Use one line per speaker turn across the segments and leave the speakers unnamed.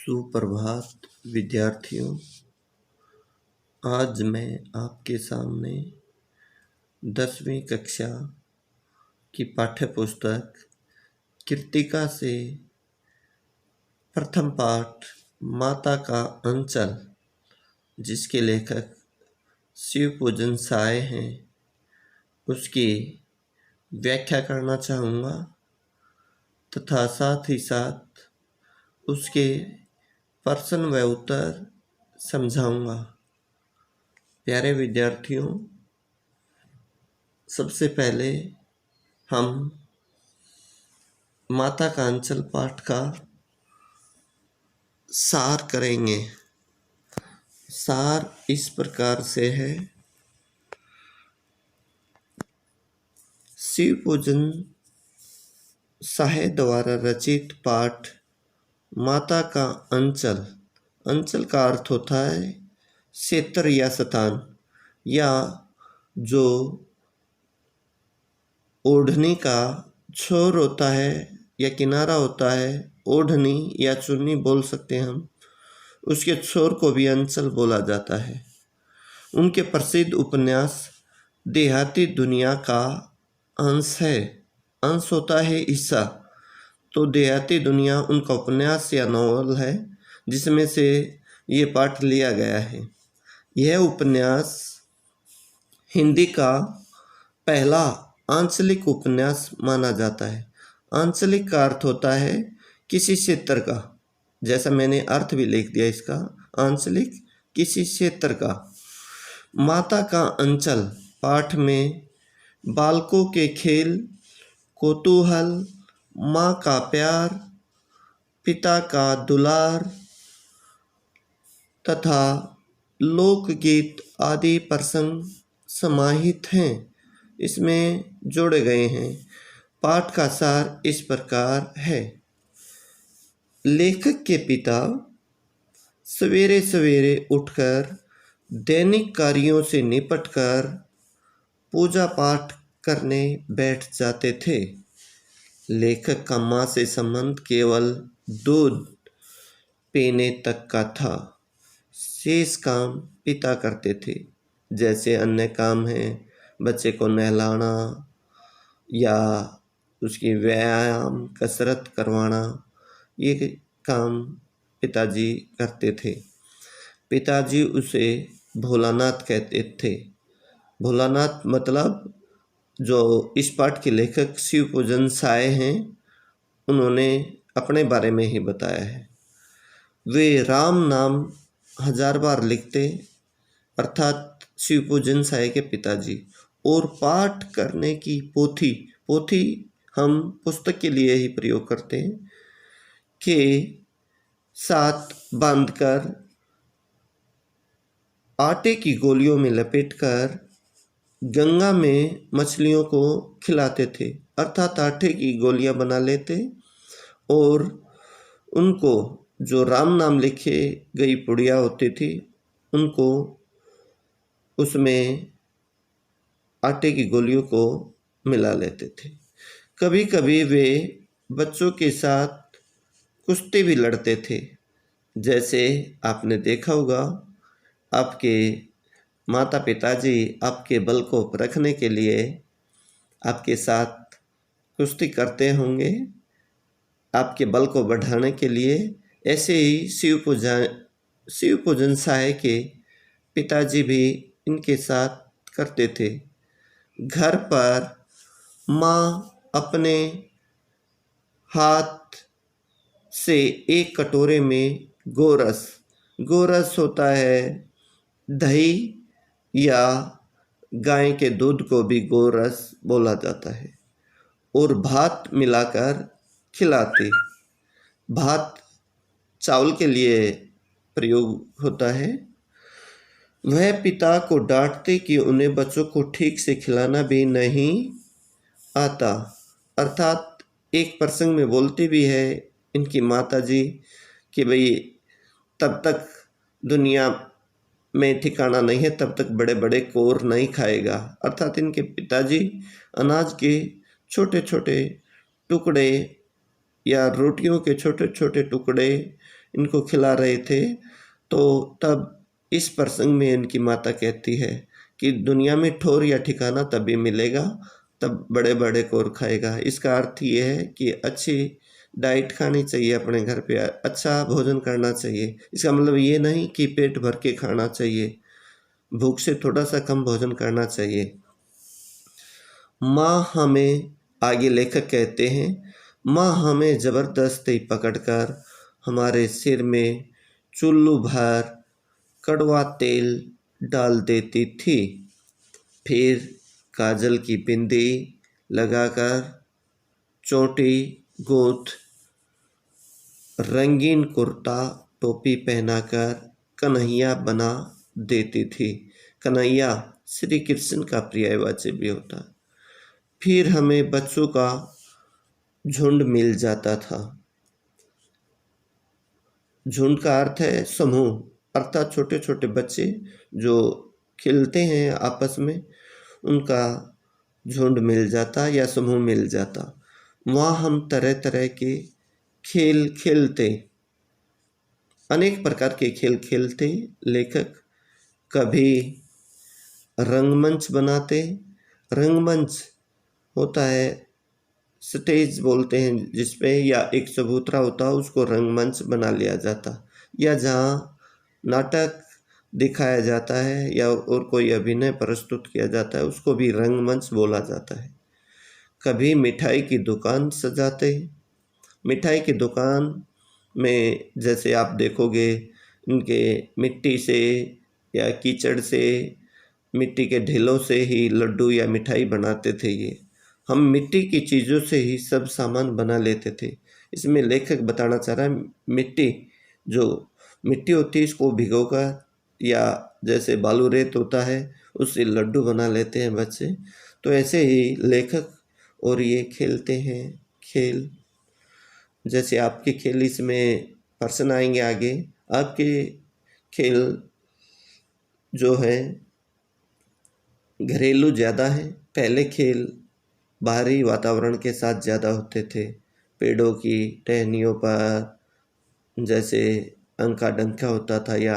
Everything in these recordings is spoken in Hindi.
सुप्रभात विद्यार्थियों। आज मैं आपके सामने 10वीं कक्षा की पाठ्य पुस्तक कृतिका से प्रथम पाठ माता का अंचल, जिसके लेखक शिवपूजन साय हैं, उसकी व्याख्या करना चाहूँगा तथा साथ ही साथ उसके प्रश्न व उत्तर समझाऊंगा। प्यारे विद्यार्थियों, सबसे पहले हम माता का अंचल पाठ का सार करेंगे। सार इस प्रकार से है। शिवपूजन साय द्वारा रचित पाठ माता का अंचल। अंचल का अर्थ होता है क्षेत्र या स्थान, या जो ओढ़नी का छोर होता है या किनारा होता है, ओढ़नी या चुन्नी बोल सकते हैं हम, उसके छोर को भी अंचल बोला जाता है। उनके प्रसिद्ध उपन्यास देहाती दुनिया का अंश है। अंश होता है हिस्सा, तो देहाती दुनिया उनका उपन्यास या नॉवल है, जिसमें से ये पाठ लिया गया है। यह उपन्यास हिंदी का पहला आंचलिक उपन्यास माना जाता है। आंचलिक का अर्थ होता है किसी क्षेत्र का, जैसा मैंने अर्थ भी लिख दिया इसका, आंचलिक किसी क्षेत्र का। माता का अंचल पाठ में बालकों के खेल, कौतूहल, माँ का प्यार, पिता का दुलार तथा लोकगीत आदि प्रसंग समाहित हैं, इसमें जोड़े गए हैं। पाठ का सार इस प्रकार है। लेखक के पिता सवेरे सवेरे उठकर दैनिक कार्यों से निपटकर पूजा पाठ करने बैठ जाते थे। लेखक का माँ से संबंध केवल दूध पीने तक का था। शेष काम पिता करते थे, जैसे अन्य काम हैं बच्चे को नहलाना या उसकी व्यायाम कसरत करवाना, ये काम पिताजी करते थे। पिताजी उसे भोलानाथ कहते थे। भोलानाथ मतलब जो इस पाठ के लेखक शिवपूजन साय हैं, उन्होंने अपने बारे में ही बताया है। वे राम नाम 1000 बार लिखते, अर्थात शिवपूजन साय के पिताजी। और पाठ करने की पोथी हम पुस्तक के लिए ही प्रयोग करते हैं, के साथ बांधकर आटे की गोलियों में लपेटकर गंगा में मछलियों को खिलाते थे। अर्थात आटे की गोलियां बना लेते और उनको जो राम नाम लिखे गई पुड़िया होती थी, उनको उसमें आटे की गोलियों को मिला लेते थे। कभी कभी वे बच्चों के साथ कुश्ती भी लड़ते थे। जैसे आपने देखा होगा, आपके माता पिताजी आपके बल को परखने के लिए आपके साथ कुश्ती करते होंगे, आपके बल को बढ़ाने के लिए। ऐसे ही शिवपूजन साय के पिताजी भी इनके साथ करते थे। घर पर माँ अपने हाथ से एक कटोरे में गोरस होता है दही, या गाय के दूध को भी गोरस बोला जाता है, और भात मिलाकर खिलाते। भात चावल के लिए प्रयोग होता है। वह पिता को डांटते कि उन्हें बच्चों को ठीक से खिलाना भी नहीं आता। अर्थात एक प्रसंग में बोलती भी है इनकी माताजी कि भाई तब तक दुनिया में ठिकाना नहीं है, तब तक बड़े बड़े कोर नहीं खाएगा। अर्थात इनके पिताजी अनाज के छोटे छोटे टुकड़े या रोटियों के छोटे छोटे टुकड़े इनको खिला रहे थे। तो तब इस प्रसंग में इनकी माता कहती है कि दुनिया में ठौर या ठिकाना तभी मिलेगा तब बड़े बड़े कोर खाएगा। इसका अर्थ ये है कि अच्छी डाइट खानी चाहिए, अपने घर पे अच्छा भोजन करना चाहिए। इसका मतलब ये नहीं कि पेट भर के खाना चाहिए, भूख से थोड़ा सा कम भोजन करना चाहिए। माँ हमें, आगे लेखक कहते हैं, माँ हमें ज़बरदस्ती पकड़कर हमारे सिर में चुल्लू भर कड़वा तेल डाल देती थी, फिर काजल की बिंदी लगाकर, चोटी गूंथ, रंगीन कुर्ता टोपी पहनाकर कन्हैया बना देती थी। कन्हैया श्री कृष्ण का पर्यायवाची भी होता है। फिर हमें बच्चों का झुंड मिल जाता था। झुंड का अर्थ है समूह, अर्थात छोटे छोटे बच्चे जो खेलते हैं आपस में, उनका झुंड मिल जाता या समूह मिल जाता। वहाँ हम तरह तरह के खेल खेलते, अनेक प्रकार के खेल खेलते। लेखक कभी रंगमंच बनाते। रंगमंच होता है, स्टेज बोलते हैं जिसपे, या एक चबूतरा होता उसको रंगमंच बना लिया जाता, या जहाँ नाटक दिखाया जाता है या और कोई अभिनय प्रस्तुत किया जाता है उसको भी रंगमंच बोला जाता है। कभी मिठाई की दुकान सजाते। मिठाई की दुकान में जैसे आप देखोगे इनके मिट्टी से या कीचड़ से, मिट्टी के ढेलों से ही लड्डू या मिठाई बनाते थे। ये हम मिट्टी की चीज़ों से ही सब सामान बना लेते थे। इसमें लेखक बताना चाह रहा है मिट्टी, जो मिट्टी होती है इसको भिगोकर, या जैसे बालू रेत होता है उससे लड्डू बना लेते हैं बच्चे। तो ऐसे ही लेखक और ये खेलते हैं खेल। जैसे आपके खेल, इसमें पर्सन आएंगे आगे। आपके खेल जो है घरेलू ज़्यादा है, पहले खेल बाहरी वातावरण के साथ ज़्यादा होते थे। पेड़ों की टहनियों पर जैसे अंका डंका होता था या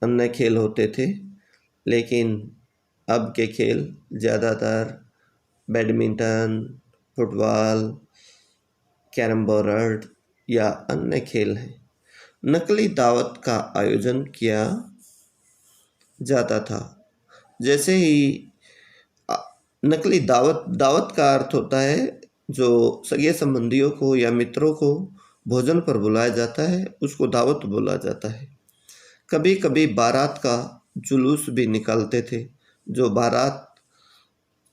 अन्य खेल होते थे। लेकिन अब के खेल ज़्यादातर बैडमिंटन, फुटबॉल, कैरम बोर्ड या अन्य खेल हैं। नकली दावत का आयोजन किया जाता था। जैसे ही नकली दावत का अर्थ होता है जो सगे संबंधियों को या मित्रों को भोजन पर बुलाया जाता है उसको दावत बोला जाता है। कभी कभी बारात का जुलूस भी निकालते थे, जो बारात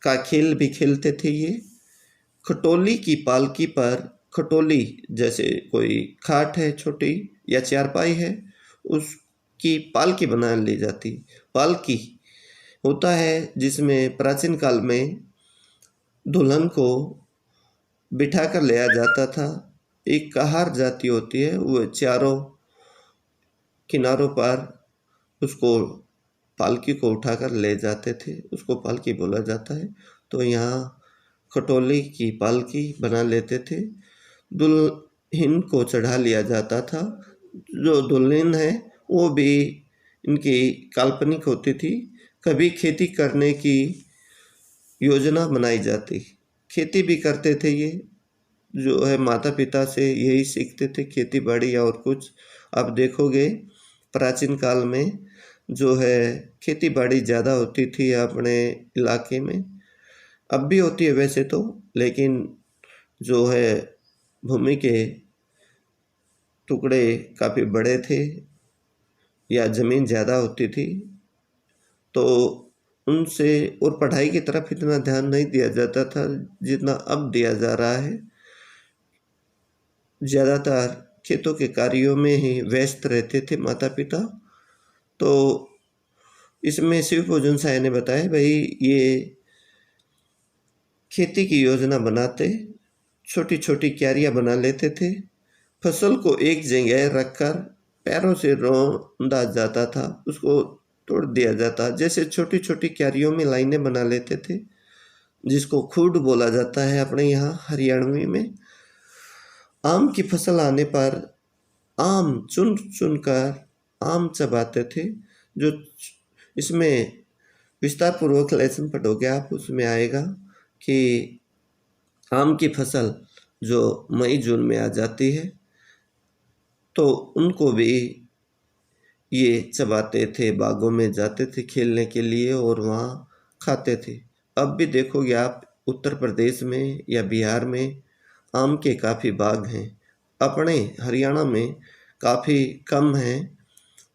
का खेल भी खेलते थे ये। खटोली की पालकी पर, खटोली जैसे कोई खाट है छोटी या चारपाई है, उसकी पालकी बना ली जाती। पालकी होता है जिसमें प्राचीन काल में दुल्हन को बिठा कर लाया जाता था। एक कहार जाति होती है, वो चारों किनारों पर उसको पालकी को उठाकर ले जाते थे, उसको पालकी बोला जाता है। तो यहाँ खटोली की पालकी बना लेते थे। दुल्हन को चढ़ा लिया जाता था। जो दुल्हन है वो भी इनकी काल्पनिक होती थी। कभी खेती करने की योजना बनाई जाती, खेती भी करते थे ये, जो है माता पिता से यही सीखते थे, खेती बाड़ी और कुछ। आप देखोगे प्राचीन काल में जो है खेती बाड़ी ज़्यादा होती थी अपने इलाके में, अब भी होती है वैसे तो, लेकिन जो है भूमि के टुकड़े काफ़ी बड़े थे या ज़मीन ज़्यादा होती थी तो उनसे, और पढ़ाई की तरफ इतना ध्यान नहीं दिया जाता था जितना अब दिया जा रहा है। ज़्यादातर खेतों के कार्यों में ही व्यस्त रहते थे माता पिता। तो इसमें शिव पूजन साय ने बताया भाई ये खेती की योजना बनाते, छोटी छोटी क्यारियाँ बना लेते थे, फसल को एक जगह रखकर पैरों से रौंदा जाता था, उसको तोड़ दिया जाता। जैसे छोटी छोटी क्यारियों में लाइनें बना लेते थे, जिसको खूड बोला जाता है अपने यहाँ हरियाणवी में। आम की फसल आने पर आम चुन चुन कर आम चबाते थे। जो इसमें विस्तार पूर्वक लेसन पढ़ोगे आप, उसमें आएगा कि आम की फसल जो मई जून में आ जाती है तो उनको भी ये चबाते थे, बागों में जाते थे खेलने के लिए और वहाँ खाते थे। अब भी देखोगे आप उत्तर प्रदेश में या बिहार में आम के काफ़ी बाग हैं। अपने हरियाणा में काफ़ी कम हैं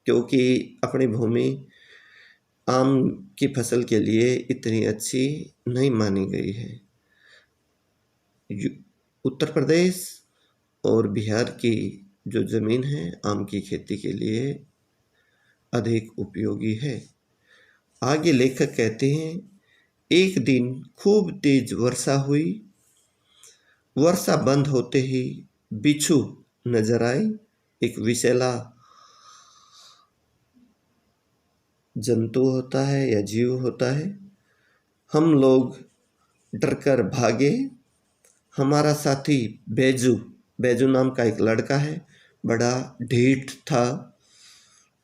क्योंकि अपनी भूमि आम की फसल के लिए इतनी अच्छी नहीं मानी गई है। उत्तर प्रदेश और बिहार की जो ज़मीन है आम की खेती के लिए अधिक उपयोगी है। आगे लेखक कहते हैं, एक दिन खूब तेज वर्षा हुई। वर्षा बंद होते ही बिच्छू नजर आए। एक विषैला जंतु होता है या जीव होता है। हम लोग डरकर भागे। हमारा साथी बैजू, बैजू नाम का एक लड़का है, बड़ा ढीठ था,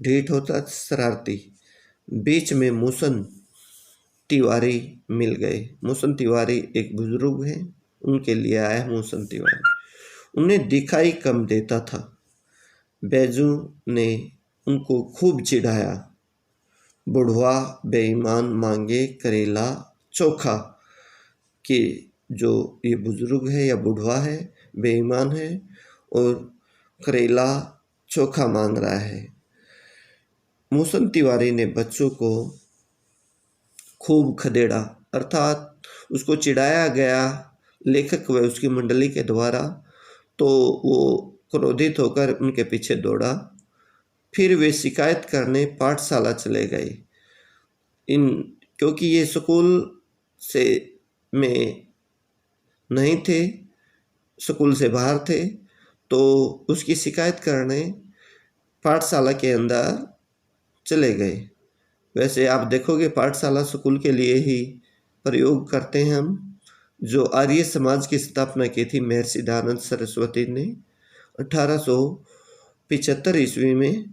ढीठ होता शरारती। बीच में मूसन तिवारी मिल गए। मूसन तिवारी एक बुजुर्ग हैं, उनके लिए आया है मूसन तिवारी। उन्हें दिखाई कम देता था। बैजू ने उनको खूब चिढ़ाया। बुढ़वा बेईमान मांगे करेला चोखा, कि जो ये बुजुर्ग है या बुढ़वा है बेईमान है और करेला चोखा मांग रहा है। मूसन तिवारी ने बच्चों को खूब खदेड़ा, अर्थात उसको चिढ़ाया गया लेखक व उसकी मंडली के द्वारा, तो वो क्रोधित होकर उनके पीछे दौड़ा। फिर वे शिकायत करने पाठशाला चले गए। क्योंकि ये स्कूल से में नहीं थे, स्कूल से बाहर थे, तो उसकी शिकायत करने पाठशाला के अंदर चले गए। वैसे आप देखोगे पाठशाला स्कूल के लिए ही प्रयोग करते हैं हम। जो आर्य समाज की स्थापना की थी महर्षि दयानंद सरस्वती ने 1875 ईस्वी में,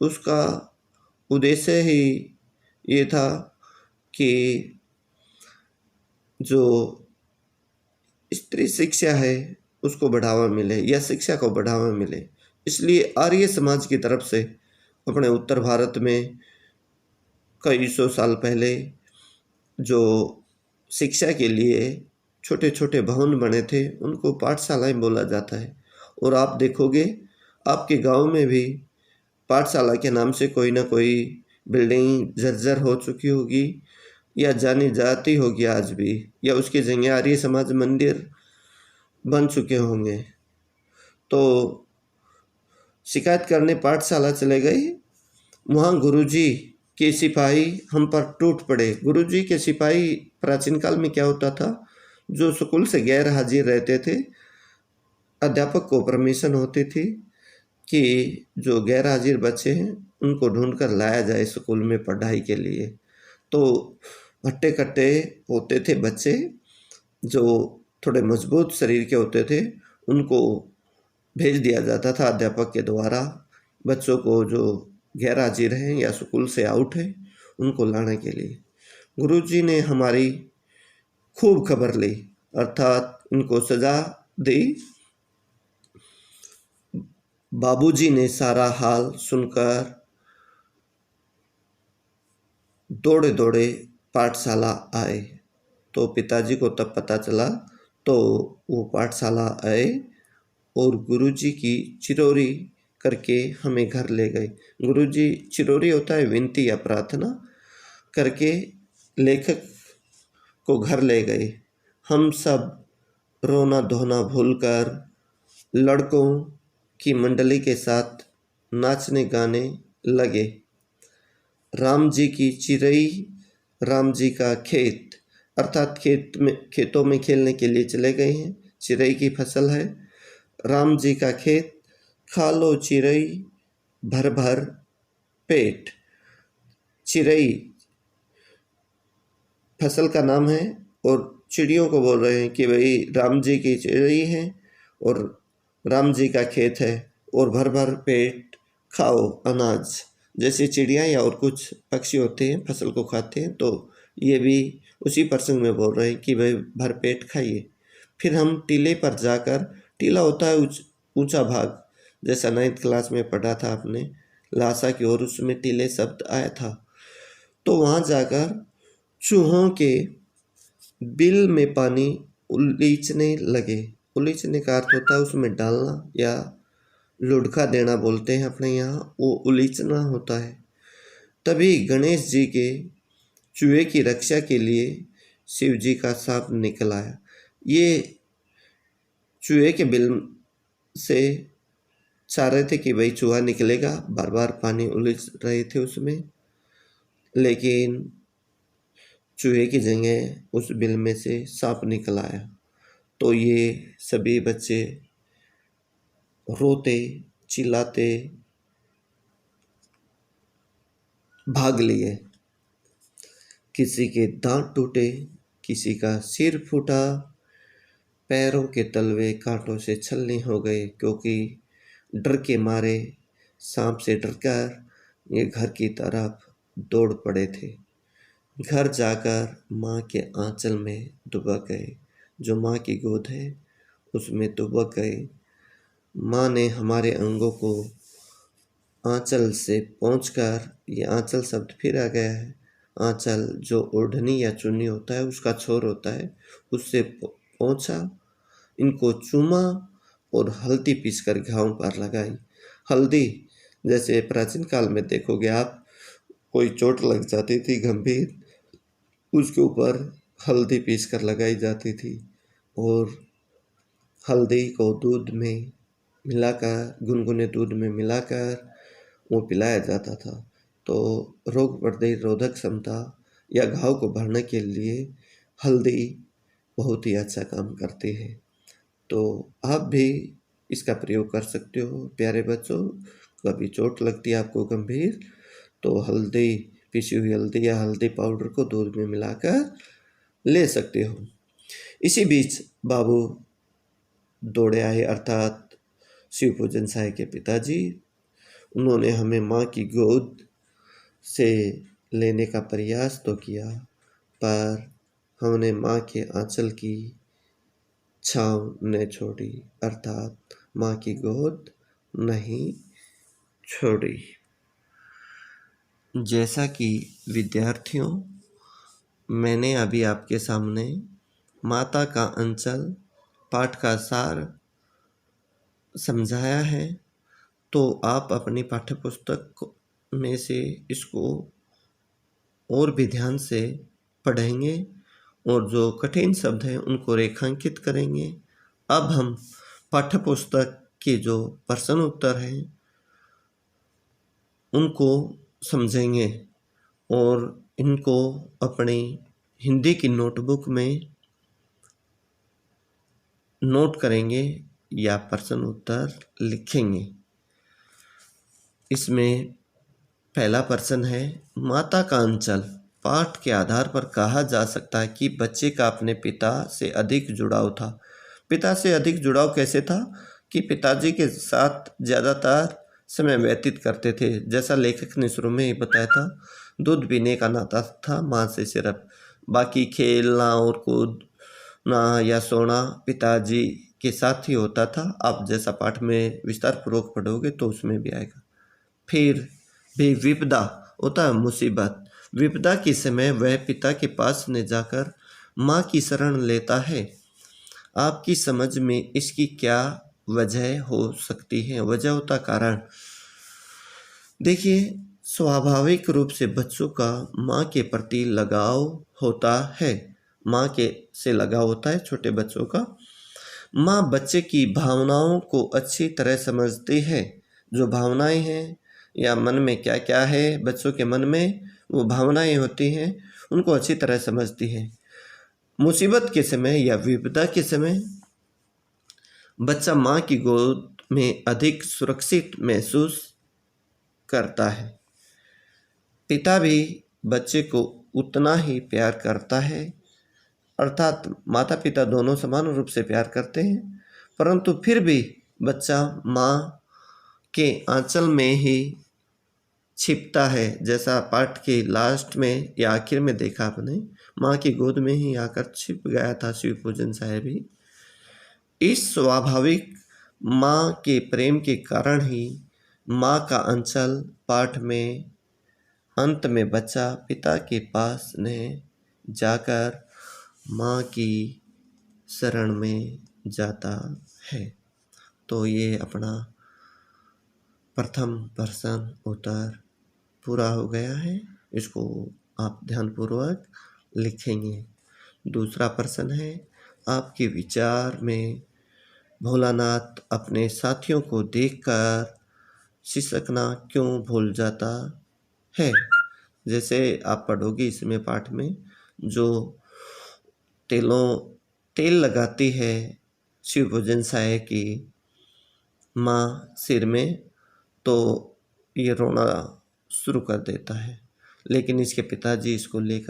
उसका उद्देश्य ही ये था कि जो स्त्री शिक्षा है उसको बढ़ावा मिले या शिक्षा को बढ़ावा मिले। इसलिए आर्य समाज की तरफ से अपने उत्तर भारत में कई सौ साल पहले जो शिक्षा के लिए छोटे छोटे भवन बने थे उनको पाठशालाएं बोला जाता है। और आप देखोगे आपके गांव में भी पाठशाला के नाम से कोई ना कोई बिल्डिंग जर्जर हो चुकी होगी या जानी जाती होगी आज भी, या उसकी जगह आर्य समाज मंदिर बन चुके होंगे। तो शिकायत करने पाठशाला चले गए। वहाँ गुरुजी के सिपाही हम पर टूट पड़े। गुरुजी के सिपाही प्राचीन काल में क्या होता था, जो स्कूल से गैर हाजिर रहते थे, अध्यापक को परमिशन होती थी कि जो गैर हाजिर बच्चे हैं उनको ढूंढ कर लाया जाए स्कूल में पढ़ाई के लिए। तो हट्टे कट्टे होते थे बच्चे, जो थोड़े मजबूत शरीर के होते थे, उनको भेज दिया जाता था अध्यापक के द्वारा बच्चों को जो गैर हाजिर हैं या स्कूल से आउट है उनको लाने के लिए। गुरुजी ने हमारी खूब खबर ली, अर्थात इनको सजा दी। बाबूजी ने सारा हाल सुनकर दौड़े दौड़े पाठशाला आए। तो पिताजी को तब पता चला, तो वो पाठशाला आए और गुरुजी की चिरौरी करके हमें घर ले गए। गुरुजी, चिरौरी होता है विनती या प्रार्थना, करके लेखक को घर ले गए। हम सब रोना धोना भूलकर लड़कों की मंडली के साथ नाचने गाने लगे। राम जी की चिरई, राम जी का खेत, अर्थात खेतों में खेलने के लिए चले गए हैं। चिरई की फसल है। राम जी का खेत, खा लो चिरई भर भर पेट। चिरई फसल का नाम है और चिड़ियों को बोल रहे हैं कि भाई राम जी की चिड़ई है और राम जी का खेत है और भर भर पेट खाओ अनाज। जैसे चिड़िया या और कुछ पक्षी होते हैं फसल को खाते हैं, तो ये भी उसी प्रसंग में बोल रहे हैं कि भाई भर पेट खाइए। फिर हम टीले पर जाकर, टीला होता है ऊंचा भाग, जैसा 9th क्लास में पढ़ा था आपने लासा की ओर, उसमें टीले शब्द आया था। तो वहाँ जाकर चूहों के बिल में पानी उलीचने लगे। उलीचने का अर्थ होता है उसमें डालना, या लुढ़का देना बोलते हैं अपने यहाँ, वो उलीचना होता है। तभी गणेश जी के चूहे की रक्षा के लिए शिव जी का साप निकल आया। ये चूहे के बिल से चाह रहे थे कि भाई चूहा निकलेगा, बार बार पानी उलीच रहे थे उसमें, लेकिन चूहे की जगह उस बिल में से सांप निकल आया। तो ये सभी बच्चे रोते चिल्लाते भाग लिए। किसी के दांत टूटे, किसी का सिर फूटा, पैरों के तलवे कांटों से छलनी हो गए, क्योंकि डर के मारे, सांप से डरकर ये घर की तरफ दौड़ पड़े थे। घर जाकर माँ के आंचल में दुबक गए। जो माँ की गोद है उसमें दुबक गए। माँ ने हमारे अंगों को आंचल से पोंछकर, ये आंचल शब्द फिर आ गया है, आंचल जो ओढ़नी या चुन्नी होता है उसका छोर होता है, उससे पोंछा, इनको चूमा और हल्दी पीसकर घाव पर लगाई। हल्दी, जैसे प्राचीन काल में देखोगे आप, कोई चोट लग जाती थी गंभीर, उसके ऊपर हल्दी पीसकर लगाई जाती थी, और हल्दी को दूध में मिलाकर, गुनगुने दूध में मिलाकर वो पिलाया जाता था। तो रोग प्रतिरोधक क्षमता या घाव को भरने के लिए हल्दी बहुत ही अच्छा काम करती है। तो आप भी इसका प्रयोग कर सकते हो प्यारे बच्चों। कभी चोट लगती है आपको गंभीर, तो हल्दी, पिसी हुई हल्दी या हल्दी पाउडर को दूध में मिलाकर ले सकते हो। इसी बीच बाबू दौड़े आए, अर्थात शिव पूजन साय के पिताजी। उन्होंने हमें माँ की गोद से लेने का प्रयास तो किया, पर हमने माँ के आंचल की छाँव न छोड़ी, अर्थात माँ की गोद नहीं छोड़ी। जैसा कि विद्यार्थियों, मैंने अभी आपके सामने माता का अंचल पाठ का सार समझाया है, तो आप अपनी पाठ्यपुस्तक में से इसको और भी ध्यान से पढ़ेंगे और जो कठिन शब्द हैं उनको रेखांकित करेंगे। अब हम पाठ्यपुस्तक के जो प्रश्न उत्तर हैं उनको समझेंगे और इनको अपनी हिंदी की नोटबुक में नोट करेंगे या प्रश्न उत्तर लिखेंगे। इसमें पहला प्रश्न है, माता का अंचल पाठ के आधार पर कहा जा सकता है कि बच्चे का अपने पिता से अधिक जुड़ाव था। पिता से अधिक जुड़ाव कैसे था कि पिताजी के साथ ज़्यादातर समय व्यतीत करते थे। जैसा लेखक ने शुरू में ही बताया था, दूध पीने का नाता था माँ से सिर्फ, बाकी खेलना और कूदना या सोना पिताजी के साथ ही होता था। आप जैसा पाठ में विस्तार पूर्वक पढ़ोगे तो उसमें भी आएगा। फिर भी विपदा होता है मुसीबत, विपदा के समय वह पिता के पास न जाकर माँ की शरण लेता है। आपकी समझ में इसकी क्या वजह हो सकती है? वजह होता कारण। देखिए, स्वाभाविक रूप से बच्चों का माँ के प्रति लगाव होता है, माँ के से लगाव होता है छोटे बच्चों का। माँ बच्चे की भावनाओं को अच्छी तरह समझती है। जो भावनाएं हैं या मन में क्या क्या है, बच्चों के मन में वो भावनाएं होती हैं, उनको अच्छी तरह समझती है। मुसीबत के समय या विपदा के समय बच्चा माँ की गोद में अधिक सुरक्षित महसूस करता है। पिता भी बच्चे को उतना ही प्यार करता है, अर्थात माता पिता दोनों समान रूप से प्यार करते हैं, परंतु फिर भी बच्चा माँ के आंचल में ही छिपता है, जैसा पाठ के लास्ट में या आखिर में देखा आपने, माँ की गोद में ही आकर छिप गया था शिवपूजन साहेब ही। इस स्वाभाविक माँ के प्रेम के कारण ही माँ का अंचल पाठ में अंत में बच्चा पिता के पास ने जाकर माँ की शरण में जाता है। तो ये अपना प्रथम प्रश्न उत्तर पूरा हो गया है। इसको आप ध्यानपूर्वक लिखेंगे। दूसरा प्रश्न है, आपके विचार में भोलानाथ अपने साथियों को देखकर सिसकना क्यों भूल जाता है? जैसे आप पढ़ोगे इसमें पाठ में, जो तेल लगाती है शिवभोजन साय की माँ सिर में, तो ये रोना शुरू कर देता है, लेकिन इसके पिताजी इसको लेकर